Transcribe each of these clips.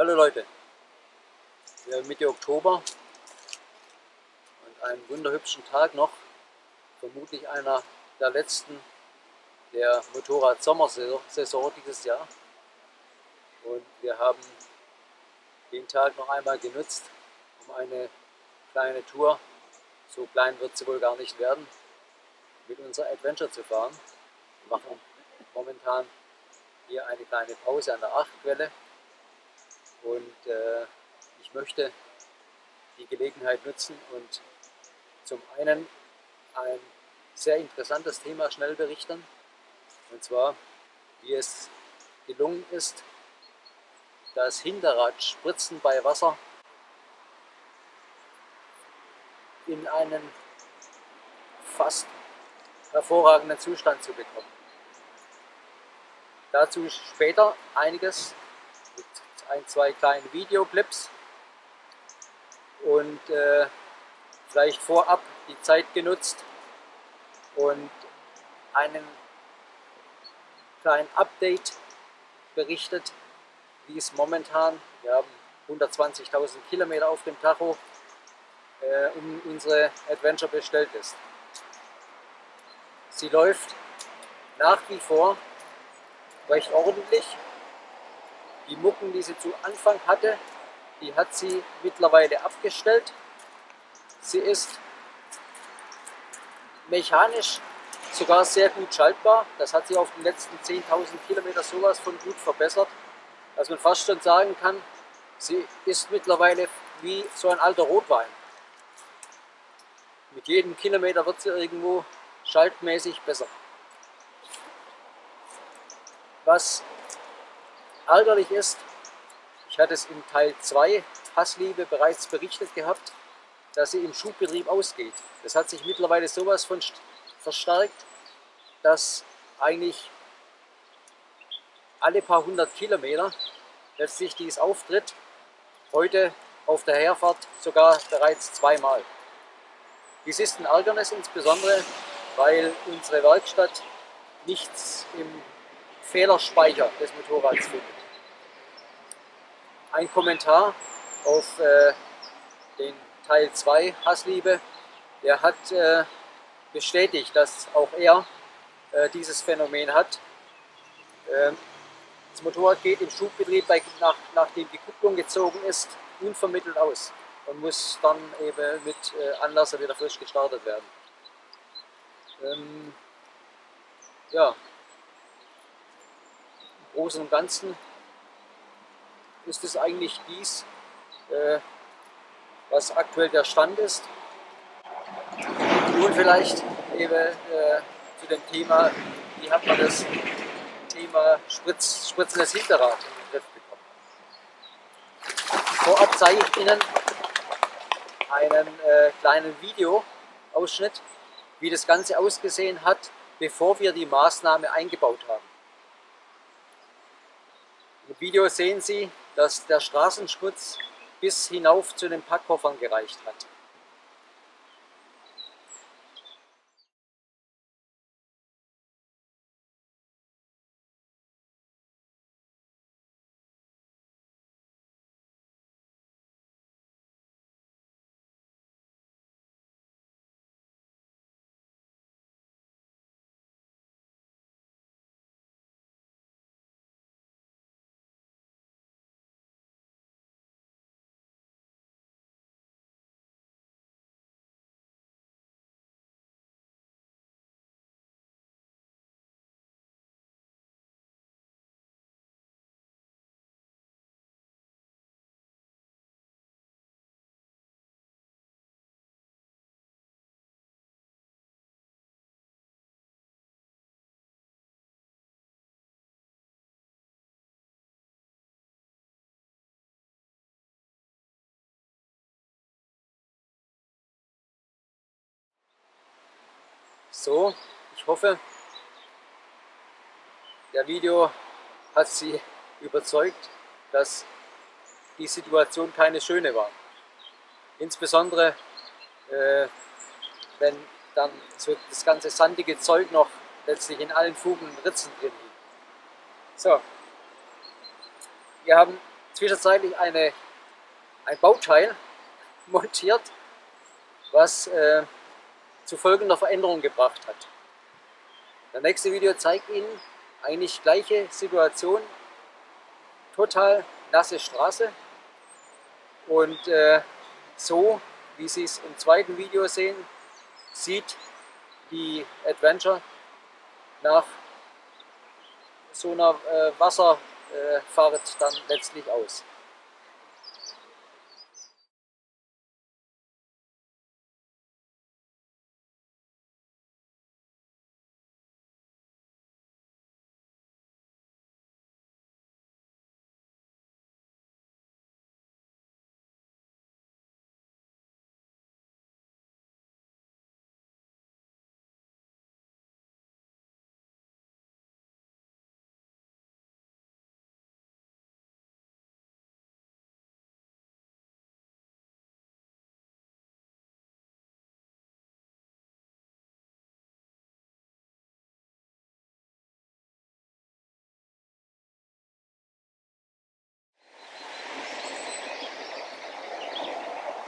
Hallo Leute, wir haben Mitte Oktober und einen wunderhübschen Tag noch, vermutlich einer der letzten der Motorrad-Sommersaison dieses Jahr. Und wir haben den Tag noch einmal genutzt, um eine kleine Tour, so klein wird sie wohl gar nicht werden, mit unserer Adventure zu fahren. Wir machen momentan hier eine kleine Pause an der Achtquelle und ich möchte die Gelegenheit nutzen und zum einen ein sehr interessantes Thema schnell berichten, und zwar wie es gelungen ist, das Hinterradspritzen bei Wasser in einen fast hervorragenden Zustand zu bekommen. Dazu später einiges mit ein, zwei kleinen Videoclips und vielleicht vorab die Zeit genutzt und einen kleinen Update berichtet, wie es momentan, wir haben 120.000 Kilometer auf dem Tacho, um unsere Adventure bestellt ist. Sie läuft nach wie vor recht ordentlich. Die Mucken, die sie zu Anfang hatte, die hat sie mittlerweile abgestellt. Sie ist mechanisch sogar sehr gut schaltbar. Das hat sie auf den letzten 10.000 Kilometer sowas von gut verbessert, dass man fast schon sagen kann, sie ist mittlerweile wie so ein alter Rotwein. Mit jedem Kilometer wird sie irgendwo schaltmäßig besser. Was ärgerlich ist, ich hatte es im Teil 2 Hassliebe bereits berichtet gehabt, dass sie im Schubbetrieb ausgeht. Das hat sich mittlerweile sowas von verstärkt, dass eigentlich alle paar hundert Kilometer letztlich dies auftritt. Heute auf der Herfahrt sogar bereits zweimal. Dies ist ein Ärgernis, insbesondere weil unsere Werkstatt nichts im Fehlerspeicher des Motorrads findet. Ein Kommentar auf den Teil 2 Hassliebe, der hat bestätigt, dass auch er dieses Phänomen hat. Das Motorrad geht im Schubbetrieb, nachdem die Kupplung gezogen ist, unvermittelt aus und muss dann eben mit Anlasser wieder frisch gestartet werden. Ja, im Großen und Ganzen ist es eigentlich dies, was aktuell der Stand ist. Nun vielleicht eben zu dem Thema, wie hat man das Thema spritzendes Hinterrad in den Griff bekommen. Vorab zeige ich Ihnen einen kleinen Videoausschnitt, wie das Ganze ausgesehen hat, bevor wir die Maßnahme eingebaut haben. Im Video sehen Sie, dass der Straßenschmutz bis hinauf zu den Packkoffern gereicht hat. So, ich hoffe, der Video hat Sie überzeugt, dass die Situation keine schöne war. Insbesondere wenn dann so das ganze sandige Zeug noch letztlich in allen Fugen und Ritzen drin liegt. So, wir haben zwischenzeitlich ein Bauteil montiert, was zu folgender Veränderung gebracht hat. Das nächste Video zeigt Ihnen eigentlich gleiche Situation, total nasse Straße und so wie Sie es im zweiten Video sehen, sieht die Adventure nach so einer Wasserfahrt dann letztlich aus.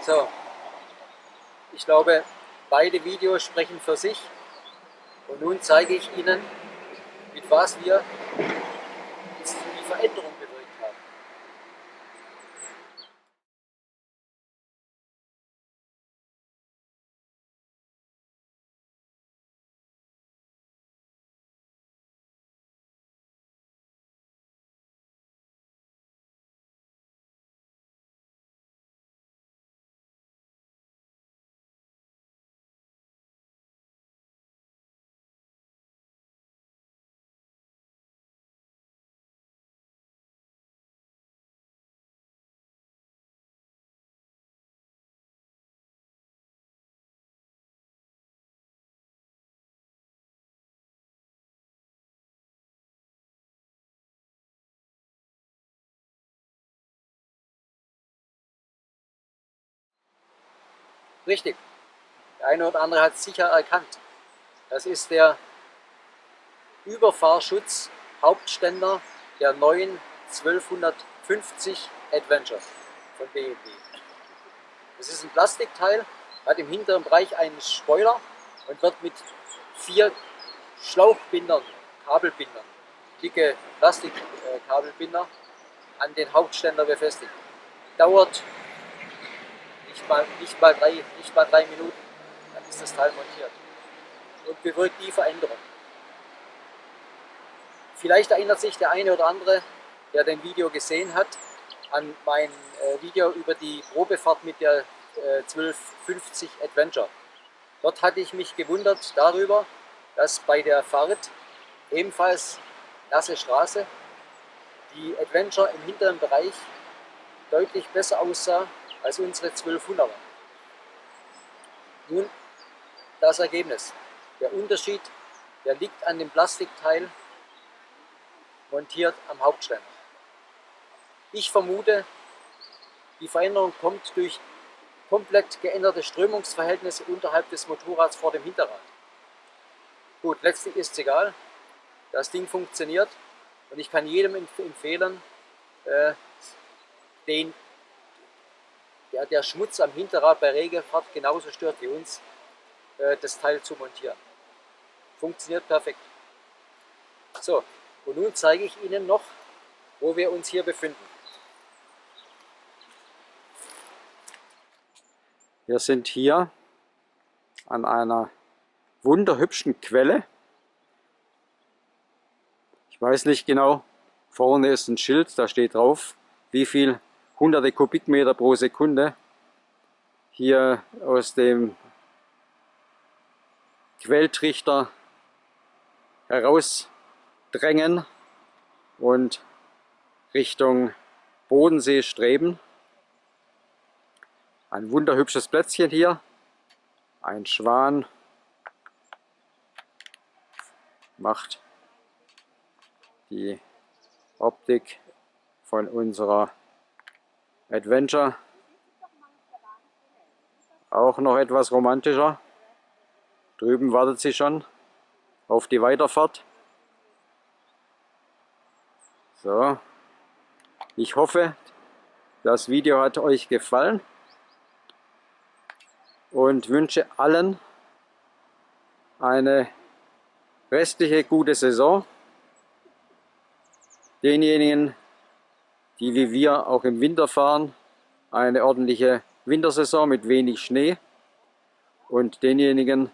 So, ich glaube, beide Videos sprechen für sich und nun zeige ich Ihnen, mit was wir jetzt die Veränderung bewirkt haben. Richtig, der eine oder andere hat es sicher erkannt. Das ist der Überfahrschutz Hauptständer der neuen 1250 Adventure von BMW. Das ist ein Plastikteil, hat im hinteren Bereich einen Spoiler und wird mit 4 Schlauchbindern, Kabelbindern, dicke Plastikkabelbinder an den Hauptständer befestigt. Dauert nicht mal drei Minuten, dann ist das Teil montiert und bewirkt die Veränderung. Vielleicht erinnert sich der eine oder andere, der den Video gesehen hat, an mein Video über die Probefahrt mit der 1250 Adventure. Dort hatte ich mich gewundert darüber, dass bei der Fahrt, ebenfalls nasse Straße, die Adventure im hinteren Bereich deutlich besser aussah als unsere 1200er. Nun das Ergebnis. Der Unterschied, der liegt an dem Plastikteil montiert am Hauptständer. Ich vermute, die Veränderung kommt durch komplett geänderte Strömungsverhältnisse unterhalb des Motorrads vor dem Hinterrad. Gut, letztlich ist es egal, das Ding funktioniert und ich kann jedem empfehlen, der Schmutz am Hinterrad bei Regelfahrt genauso stört wie uns, das Teil zu montieren. Funktioniert perfekt. So, und nun zeige ich Ihnen noch, wo wir uns hier befinden. Wir sind hier an einer wunderhübschen Quelle. Ich weiß nicht genau, vorne ist ein Schild, da steht drauf, wie viel hunderte Kubikmeter pro Sekunde hier aus dem Quelltrichter herausdrängen und Richtung Bodensee streben. Ein wunderhübsches Plätzchen hier, ein Schwan macht die Optik von unserer Adventure auch noch etwas romantischer. Drüben wartet sie schon auf die Weiterfahrt. So, ich hoffe, das Video hat euch gefallen und wünsche allen eine restliche gute Saison. Denjenigen, die wie wir auch im Winter fahren, eine ordentliche Wintersaison mit wenig Schnee, und denjenigen,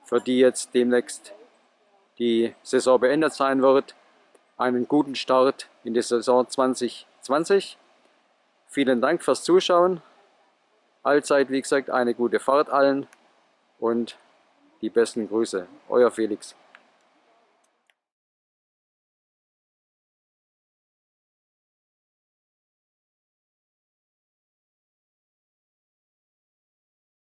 für die jetzt demnächst die Saison beendet sein wird, einen guten Start in die Saison 2020. Vielen Dank fürs Zuschauen. Allzeit, wie gesagt, eine gute Fahrt allen und die besten Grüße. Euer Felix.